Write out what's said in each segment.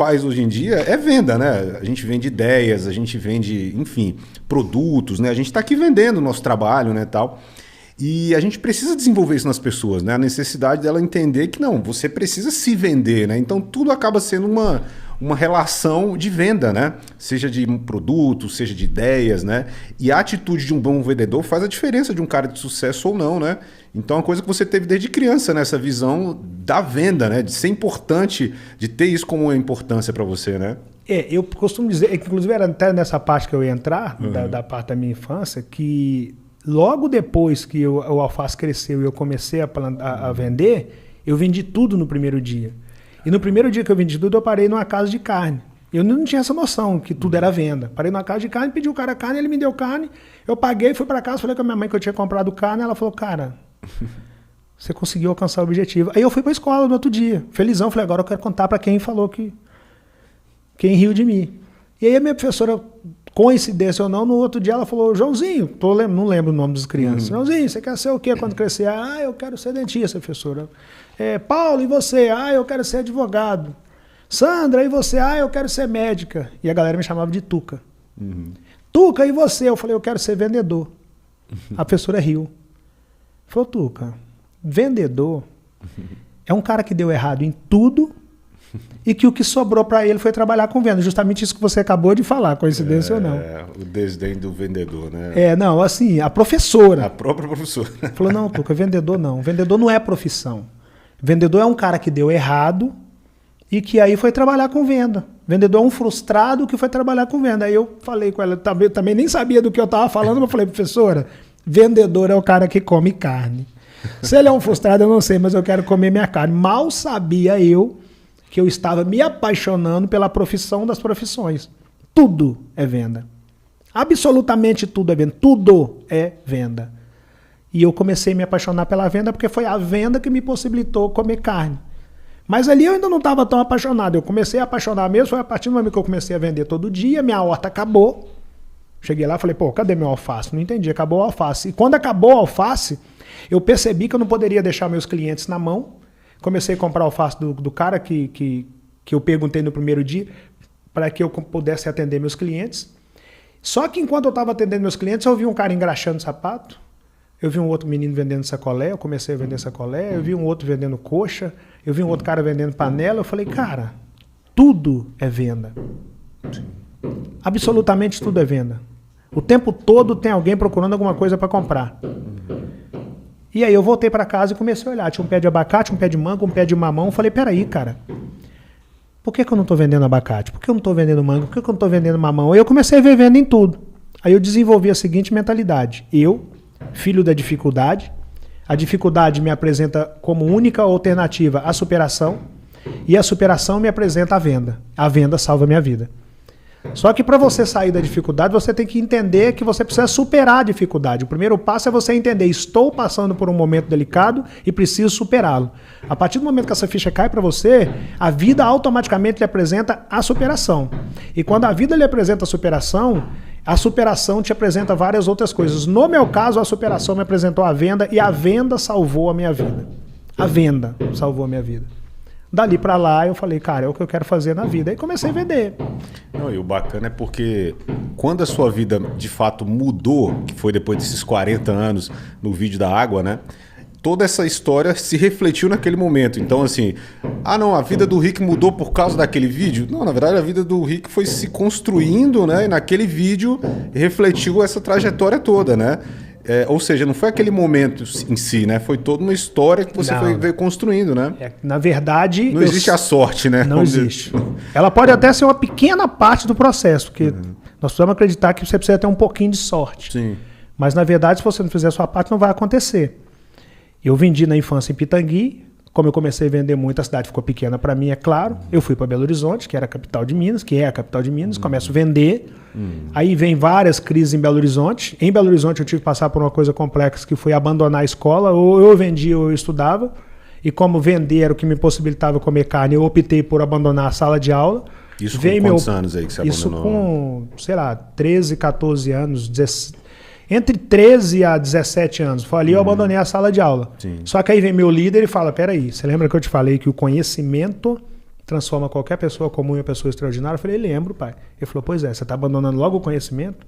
faz hoje em dia é venda, né? A gente vende ideias, a gente vende, enfim, produtos, né? A gente está aqui vendendo o nosso trabalho, né, tal. E a gente precisa desenvolver isso nas pessoas, né? A necessidade dela entender que não, você precisa se vender, né? Então tudo acaba sendo uma relação de venda, né? Seja de produto, seja de ideias, né? E a atitude de um bom vendedor faz a diferença de um cara de sucesso ou não, né? Então é uma coisa que você teve desde criança, né? Essa visão da venda, né? De ser importante, de ter isso como uma importância para você, né? Eu costumo dizer, inclusive era até nessa parte que eu ia entrar, da parte da minha infância, que logo depois que o alface cresceu e eu comecei a vender, eu vendi tudo no primeiro dia. E no primeiro dia que eu vendi tudo, eu parei numa casa de carne. Eu não tinha essa noção que tudo era venda. Parei numa casa de carne, pedi o cara carne, ele me deu carne, eu paguei, fui para casa, falei com a minha mãe que eu tinha comprado carne, ela falou, cara, você conseguiu alcançar o objetivo. Aí eu fui para a escola no outro dia, felizão, falei, agora eu quero contar para quem falou quem riu de mim. E aí a minha professora, coincidência ou não, no outro dia ela falou, Joãozinho, não lembro o nome das crianças, Joãozinho, você quer ser o quê quando crescer? Ah, eu quero ser dentista, professora. Paulo, e você? Ah, eu quero ser advogado. Sandra, e você? Ah, eu quero ser médica. E a galera me chamava de Tuca. Tuca, e você? Eu falei, eu quero ser vendedor. A professora riu. Falou, Tuca, vendedor é um cara que deu errado em tudo e que o que sobrou para ele foi trabalhar com venda. Justamente isso que você acabou de falar, coincidência ou não. O desdém do vendedor, né? Não, assim, a professora. A própria professora. Falou, não, Tuca, vendedor não. Vendedor não é profissão. Vendedor é um cara que deu errado e que aí foi trabalhar com venda. Vendedor é um frustrado que foi trabalhar com venda. Aí eu falei com ela, também nem sabia do que eu estava falando, mas eu falei, professora, vendedor é o cara que come carne. Se ele é um frustrado, eu não sei, mas eu quero comer minha carne. Mal sabia eu que eu estava me apaixonando pela profissão das profissões. Tudo é venda. Absolutamente tudo é venda. Tudo é venda. E eu comecei a me apaixonar pela venda porque foi a venda que me possibilitou comer carne. Mas ali eu ainda não estava tão apaixonado. Eu comecei a apaixonar mesmo, foi a partir do momento que eu comecei a vender todo dia, minha horta acabou. Cheguei lá e falei, pô, cadê meu alface? Não entendi, acabou o alface. E quando acabou o alface, eu percebi que eu não poderia deixar meus clientes na mão. Comecei a comprar alface do cara que eu perguntei no primeiro dia para que eu pudesse atender meus clientes. Só que enquanto eu estava atendendo meus clientes, eu vi um cara engraxando sapato, eu vi um outro menino vendendo sacolé, eu comecei a vender sacolé, eu vi um outro vendendo coxa, eu vi um outro cara vendendo panela, eu falei, cara, tudo é venda. Absolutamente tudo é venda. O tempo todo tem alguém procurando alguma coisa para comprar. E aí eu voltei para casa e comecei a olhar. Tinha um pé de abacate, um pé de manga, um pé de mamão. Eu falei, peraí, cara, por que eu não estou vendendo abacate? Por que eu não estou vendendo manga? Por que eu não estou vendendo mamão? Aí eu comecei a ver venda em tudo. Aí eu desenvolvi a seguinte mentalidade. Eu, filho da dificuldade, a dificuldade me apresenta como única alternativa a superação e a superação me apresenta a venda. A venda salva a minha vida. Só que para você sair da dificuldade, você tem que entender que você precisa superar a dificuldade. O primeiro passo é você entender, estou passando por um momento delicado e preciso superá-lo. A partir do momento que essa ficha cai para você, a vida automaticamente lhe apresenta a superação. E quando a vida lhe apresenta a superação te apresenta várias outras coisas. No meu caso, a superação me apresentou a venda e a venda salvou a minha vida. A venda salvou a minha vida. Dali para lá eu falei, cara, é o que eu quero fazer na vida. Aí comecei a vender. Não, e o bacana é porque quando a sua vida de fato mudou, que foi depois desses 40 anos no vídeo da água, né? Toda essa história se refletiu naquele momento. Então assim, não, a vida do Rick mudou por causa daquele vídeo? Não, na verdade a vida do Rick foi se construindo, né? E naquele vídeo refletiu essa trajetória toda, né? Ou seja, não foi aquele momento em si, né? Foi toda uma história que você veio construindo, né? Na verdade... Não existe a sorte, né? Não existe. Ela pode até ser uma pequena parte do processo, porque nós precisamos acreditar que você precisa ter um pouquinho de sorte. Sim. Mas, na verdade, se você não fizer a sua parte, não vai acontecer. Eu vendi na infância em Pitangui. Como eu comecei a vender muito, a cidade ficou pequena para mim, é claro. Eu fui para Belo Horizonte, que era a capital de Minas, que é a capital de Minas, começo a vender. Aí vem várias crises em Belo Horizonte. Em Belo Horizonte eu tive que passar por uma coisa complexa, que foi abandonar a escola. Ou eu vendia ou eu estudava. E como vender era o que me possibilitava comer carne, eu optei por abandonar a sala de aula. Isso com quantos anos aí que você abandonou? Isso com, sei lá, 13, 14 anos, 17... Entre 13 a 17 anos, foi ali eu abandonei a sala de aula. Sim. Só que aí vem meu líder e fala, peraí, você lembra que eu te falei que o conhecimento transforma qualquer pessoa comum em uma pessoa extraordinária. Eu falei, lembro, pai. Ele falou, pois é, você está abandonando logo o conhecimento,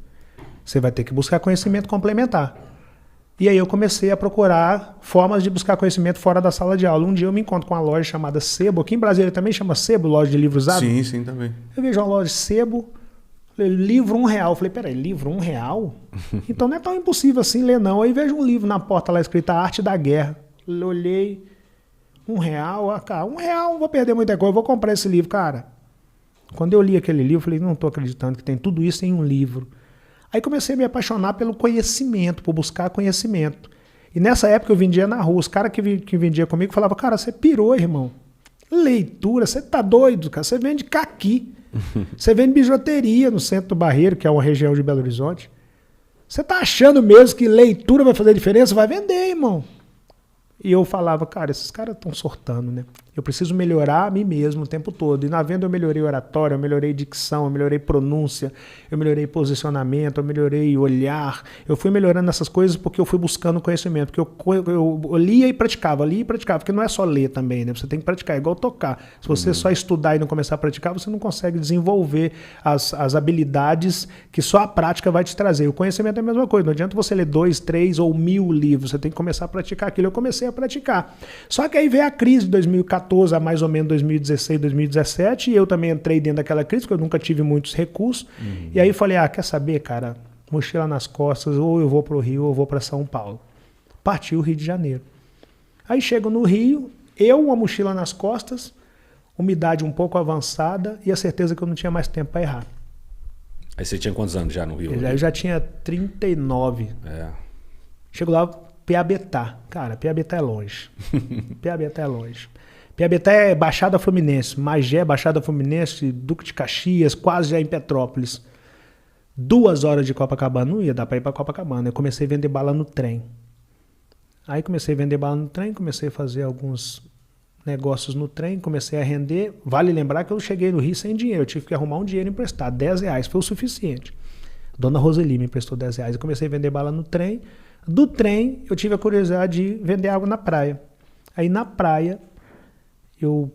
você vai ter que buscar conhecimento complementar. E aí eu comecei a procurar formas de buscar conhecimento fora da sala de aula. Um dia eu me encontro com uma loja chamada Sebo, aqui em Brasília também chama Sebo, loja de livro usado. Sim, sim, também. Eu vejo uma loja Sebo, falei, livro R$1. Eu falei, peraí, livro R$1? Então não é tão impossível assim ler não. Aí vejo um livro na porta lá escrito A Arte da Guerra. Eu olhei, R$1, cara, R$1, não vou perder muita coisa, eu vou comprar esse livro, cara. Quando eu li aquele livro, eu falei, não estou acreditando que tem tudo isso em um livro. Aí comecei a me apaixonar pelo conhecimento, por buscar conhecimento. E nessa época eu vendia na rua. Os caras que vendiam comigo falavam, cara, você pirou, irmão. Leitura, você tá doido, cara. Você vende caqui. Você vende bijuteria no centro do Barreiro, que é uma região de Belo Horizonte. Você tá achando mesmo que leitura vai fazer diferença? Vai vender, irmão. E eu falava, cara, esses caras estão sortando, né? Eu preciso melhorar a mim mesmo o tempo todo. E na venda eu melhorei oratória, eu melhorei dicção, eu melhorei pronúncia, eu melhorei posicionamento, eu melhorei olhar. Eu fui melhorando essas coisas porque eu fui buscando conhecimento. Porque eu lia e praticava, porque não é só ler também, né? Você tem que praticar, é igual tocar. Se você só estudar e não começar a praticar, você não consegue desenvolver as habilidades que só a prática vai te trazer. O conhecimento é a mesma coisa. Não adianta você ler 2, 3 ou 1000 livros. Você tem que começar a praticar aquilo. Eu comecei a praticar. Só que aí veio a crise de 2014 a mais ou menos 2016, 2017, e eu também entrei dentro daquela crise, porque eu nunca tive muitos recursos. E aí falei, quer saber, cara, mochila nas costas, ou eu vou para o Rio, ou eu vou para São Paulo. Parti o Rio de Janeiro. Aí chego no Rio, uma mochila nas costas, umidade um pouco avançada e a certeza que eu não tinha mais tempo para errar. Aí você tinha quantos anos já no Rio? Eu já tinha 39. Chego lá, Piabetá. Cara, Piabetá é longe. Piabetá é longe. Piabetá é Baixada Fluminense. Magé, Baixada Fluminense, Duque de Caxias, quase já em Petrópolis. 2 horas de Copacabana. Não ia dar para ir para Copacabana. Eu comecei a vender bala no trem. Aí comecei a vender bala no trem, comecei a fazer alguns negócios no trem, comecei a render. Vale lembrar que eu cheguei no Rio sem dinheiro. Eu tive que arrumar um dinheiro emprestado. R$10 foi o suficiente. Dona Roseli me emprestou R$10. Eu comecei a vender bala no trem. Do trem, eu tive a curiosidade de vender água na praia. Aí na praia, eu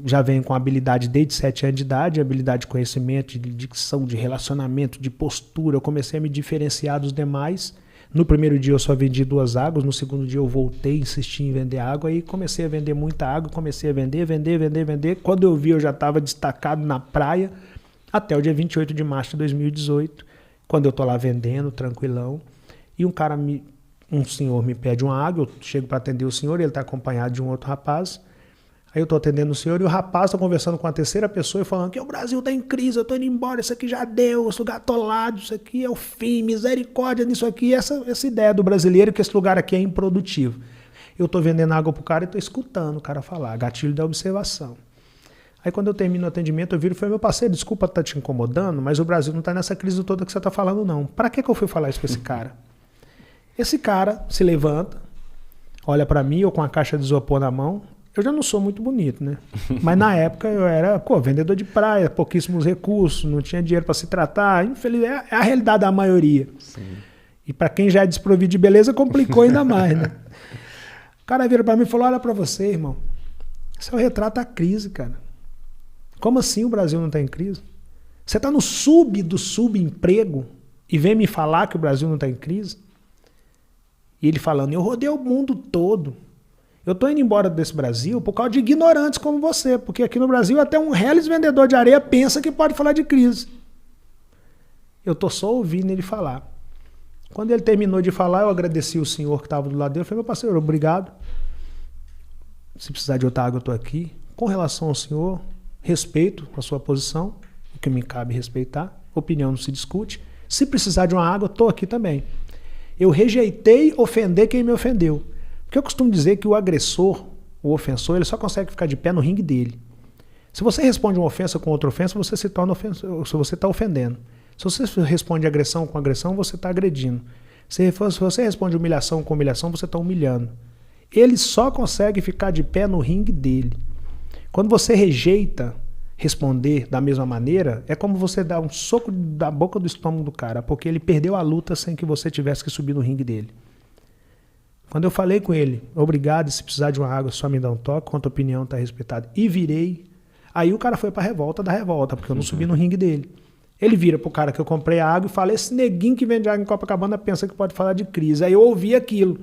já venho com habilidade desde 7 anos de idade, habilidade de conhecimento, de dicção, de relacionamento, de postura. Eu comecei a me diferenciar dos demais. No primeiro dia eu só vendi 2 águas, no segundo dia eu voltei, insisti em vender água, aí comecei a vender muita água, comecei a vender. Quando eu vi, eu já estava destacado na praia, até o dia 28 de março de 2018, quando eu tô lá vendendo, tranquilão. E um senhor me pede uma água, eu chego para atender o senhor, ele está acompanhado de um outro rapaz. Aí eu estou atendendo o senhor e o rapaz está conversando com a terceira pessoa e falando que o Brasil está em crise, eu estou indo embora, isso aqui já deu, esse lugar atolado, isso aqui é o fim, misericórdia nisso aqui. Essa ideia do brasileiro que esse lugar aqui é improdutivo. Eu estou vendendo água pro cara e estou escutando o cara falar, gatilho da observação. Aí quando eu termino o atendimento, eu viro e falo, meu parceiro, desculpa estar te incomodando, mas o Brasil não está nessa crise toda que você está falando não. Para que eu fui falar isso com esse cara? Esse cara se levanta, olha para mim, eu com a caixa de isopor na mão. Eu já não sou muito bonito, né? Mas na época eu era vendedor de praia, pouquíssimos recursos, não tinha dinheiro para se tratar. Infelizmente, é a realidade da maioria. Sim. E para quem já é desprovido de beleza, complicou ainda mais, né? O cara vira para mim e falou, olha para você, irmão, isso é o retrato da crise, cara. Como assim o Brasil não está em crise? Você está no do subemprego e vem me falar que o Brasil não está em crise? E ele falando, eu rodei o mundo todo. Eu estou indo embora desse Brasil por causa de ignorantes como você, porque aqui no Brasil até um reles vendedor de areia pensa que pode falar de crise. Eu estou só ouvindo ele falar. Quando ele terminou de falar, eu agradeci o senhor que estava do lado dele. Eu falei, meu parceiro, obrigado. Se precisar de outra água, eu estou aqui. Com relação ao senhor, respeito a sua posição, o que me cabe respeitar. Opinião não se discute. Se precisar de uma água, eu estou aqui também. Eu rejeitei ofender quem me ofendeu. Porque eu costumo dizer que o agressor, o ofensor, ele só consegue ficar de pé no ringue dele. Se você responde uma ofensa com outra ofensa, você se torna ofensor, se você está ofendendo. Se você responde agressão com agressão, você está agredindo. Se você responde humilhação com humilhação, você está humilhando. Ele só consegue ficar de pé no ringue dele. Quando você rejeita responder da mesma maneira, é como você dar um soco da boca do estômago do cara, porque ele perdeu a luta sem que você tivesse que subir no ringue dele. Quando eu falei com ele, obrigado, se precisar de uma água, só me dá um toque, quanto a opinião está respeitada, e virei, Aí o cara foi pra revolta da revolta, porque eu não subi no ringue dele. Ele vira pro cara que eu comprei água e fala, esse neguinho que vende água em Copacabana pensa que pode falar de crise. Aí eu ouvi aquilo.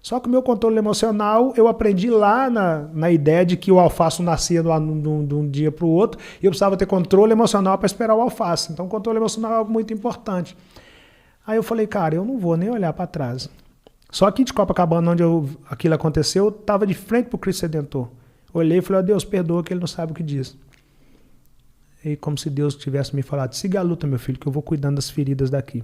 Só que o meu controle emocional, eu aprendi lá na ideia de que o alface nascia de um dia para o outro e eu precisava ter controle emocional para esperar o alface. Então, o controle emocional é algo muito importante. Aí eu falei, cara, eu não vou nem olhar para trás. Só que de Copacabana, onde aquilo aconteceu, eu estava de frente para o Cristo Redentor. Olhei e falei, ó, Deus, perdoa que ele não sabe o que diz. E como se Deus tivesse me falado, siga a luta, meu filho, que eu vou cuidando das feridas daqui.